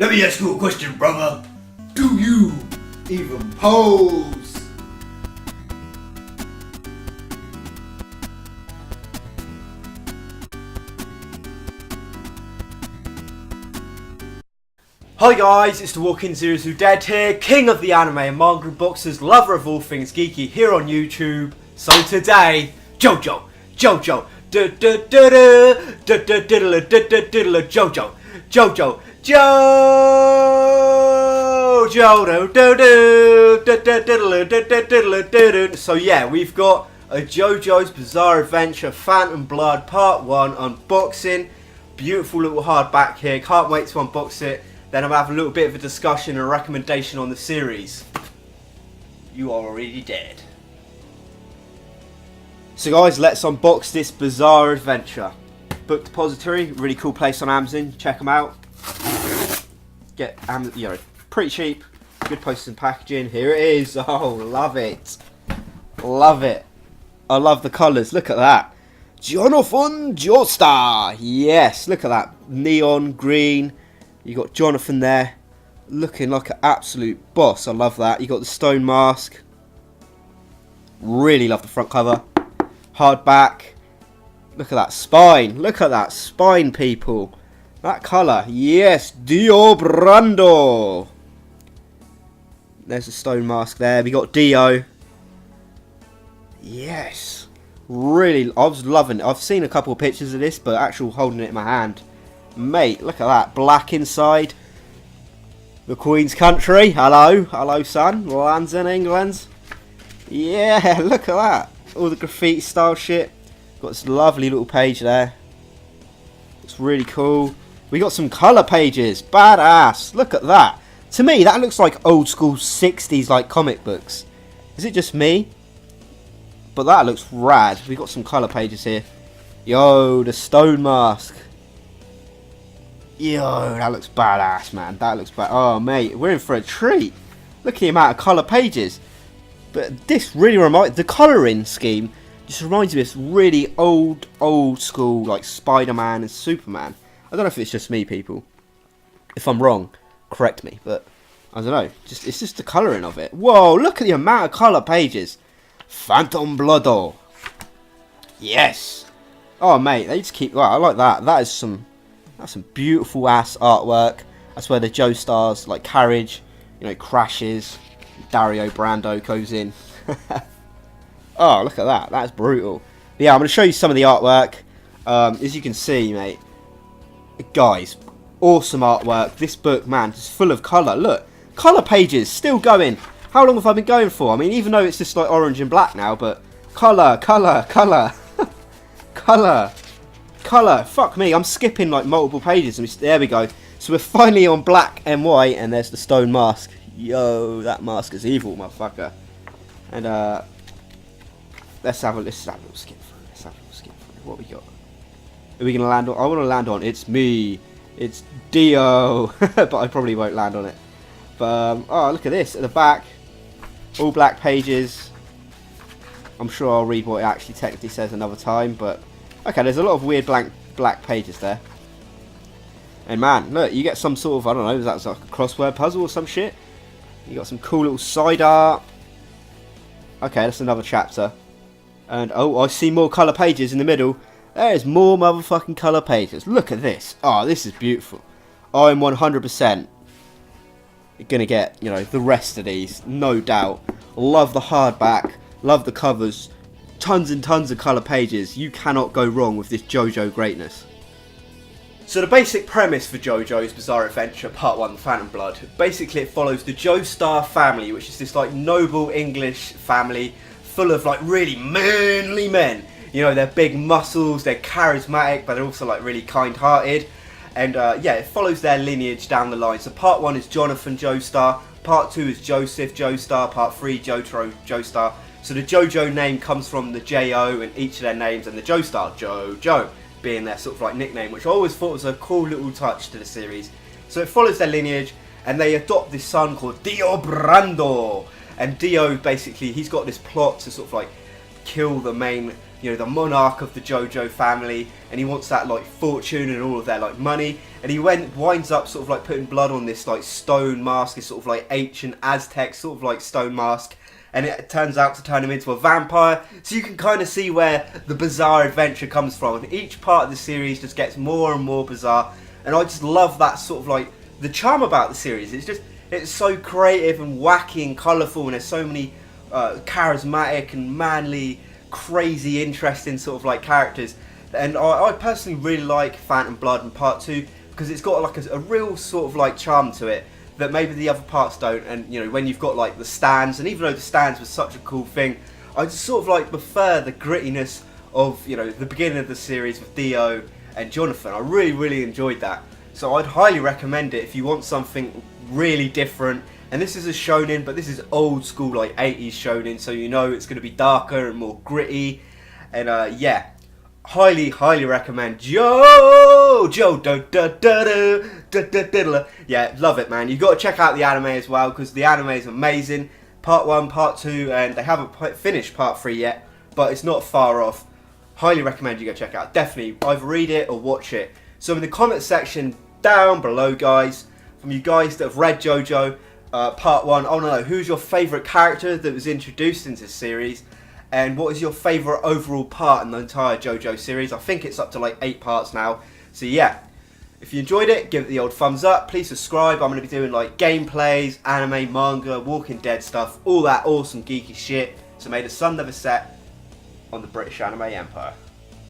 Let me ask you a question, brother. Do you even pose? Hi guys, it's the Walking Zeros Who Dead here, king of the anime and manga boxers, lover of all things geeky here on YouTube. So today, JoJo, JoJo, JoJo, JoJo. So yeah, we've got a JoJo's Bizarre Adventure Phantom Blood Part 1 unboxing. Beautiful little hardback here, can't wait to unbox it. Then I'm going to have a little bit of a discussion and a recommendation on the series. You are already dead. So guys, let's unbox this Bizarre Adventure. Book Depository, really cool place on Amazon. Check them out. Get, pretty cheap. Good postage and packaging. Here it is. Oh, love it. Love it. I love the colours. Look at that. Jonathan Joestar. Yes, look at that. Neon green. You got Jonathan there, looking like an absolute boss. I love that. You got the stone mask. Really love the front cover. Hardback. Look at that spine. Look at that spine, people. That colour. Yes, Dio Brando. There's the stone mask there. We got Dio. Yes. Really, I was loving it. I've seen a couple of pictures of this, but actual holding it in my hand. Mate, look at that. Black inside. The Queen's country. Hello. Hello, son. Lands in England. Yeah, look at that. All the graffiti style shit. Got this lovely little page there. It's really cool. We got some colour pages. Badass. Look at that. To me, that looks like old school 60s like comic books. Is it just me? But that looks rad. We got some colour pages here. Yo, the stone mask. Yo, that looks badass, man. That looks bad. Oh, mate, we're in for a treat. Look at the amount of colour pages. But this really reminds... The colouring scheme just reminds me of this really old school, like Spider-Man and Superman. I don't know if it's just me, people. If I'm wrong, correct me. But, I don't know. It's just the colouring of it. Whoa, look at the amount of colour pages. Phantom Blood. Yes. Oh, mate, they just keep... Wow, I like that. That's some beautiful ass artwork. That's where the Joestar's like carriage, crashes. Dario Brando goes in. Oh, look at that. That's brutal. But yeah, I'm going to show you some of the artwork. As you can see, mate, guys, awesome artwork. This book, man, is full of colour. Look, colour pages still going. How long have I been going for? I mean, even though it's just like orange and black now, but colour, colour, colour, colour. Colour, fuck me, I'm skipping like multiple pages. There we go. So we're finally on black and white, and there's the stone mask. Yo, that mask is evil, motherfucker. And let's have a little skip through. What we got? Are we gonna land on? I want to land on. It's me. It's Dio, but I probably won't land on it. But oh, look at this at the back. All black pages. I'm sure I'll read what it actually technically says another time, but. Okay, there's a lot of weird black pages there. And man, look, you get some sort of, I don't know, that's like a crossword puzzle or some shit. You got some cool little side art. Okay, that's another chapter. And, oh, I see more colour pages in the middle. There's more motherfucking colour pages. Look at this. Oh, this is beautiful. I'm 100% going to get, the rest of these, no doubt. Love the hardback. Love the covers. Tons and tons of colour pages. You cannot go wrong with this JoJo greatness. So the basic premise for JoJo's Bizarre Adventure Part 1 Phantom Blood, basically it follows the Joestar family, which is this like noble English family full of like really manly men. They're big muscles, they're charismatic, but they're also like really kind-hearted. And yeah, it follows their lineage down the line. So Part 1 is Jonathan Joestar, Part 2 is Joseph Joestar, Part 3 Jotaro Joestar. So the JoJo name comes from the J-O in each of their names, and the Joestar, JoJo, being their sort of like nickname, which I always thought was a cool little touch to the series. So it follows their lineage, and they adopt this son called Dio Brando. And Dio, basically, he's got this plot to sort of like kill the main you know, the monarch of the JoJo family, and he wants that like fortune and all of their like money, and he winds up sort of like putting blood on this like stone mask, this sort of like ancient Aztec sort of like stone mask, and it turns out to turn him into a vampire. So you can kind of see where the bizarre adventure comes from, and each part of the series just gets more and more bizarre, and I just love that sort of like the charm about the series. It's so creative and wacky and colourful, and there's so many charismatic and manly, crazy, interesting sort of like characters. And I personally really like Phantom Blood and Part 2 because it's got like a real sort of like charm to it that maybe the other parts don't. And you know, when you've got like the stands, and even though the stands was such a cool thing, I just sort of like prefer the grittiness of, you know, the beginning of the series with Dio and Jonathan. I really enjoyed that. So I'd highly recommend it if you want something really different. And this is a shonen, but this is old school like 80s shonen, so you know it's going to be darker and more gritty. And yeah, highly recommend JoJo. Yeah, love it, man. You got to check out the anime as well because the anime is amazing. Part 1, Part 2, and they haven't finished Part 3 yet, but it's not far off. Highly recommend you go check it out. Definitely either read it or watch it. So in the comment section down below, guys, from you guys that have read JoJo Part 1, I want to know who's your favourite character that was introduced into this series, and what is your favourite overall part in the entire JoJo series. I think it's up to like 8 parts now. So yeah, if you enjoyed it, give it the old thumbs up. Please subscribe. I'm going to be doing like gameplays, anime, manga, Walking Dead stuff, all that awesome geeky shit. So may the sun never set on the British Anime Empire.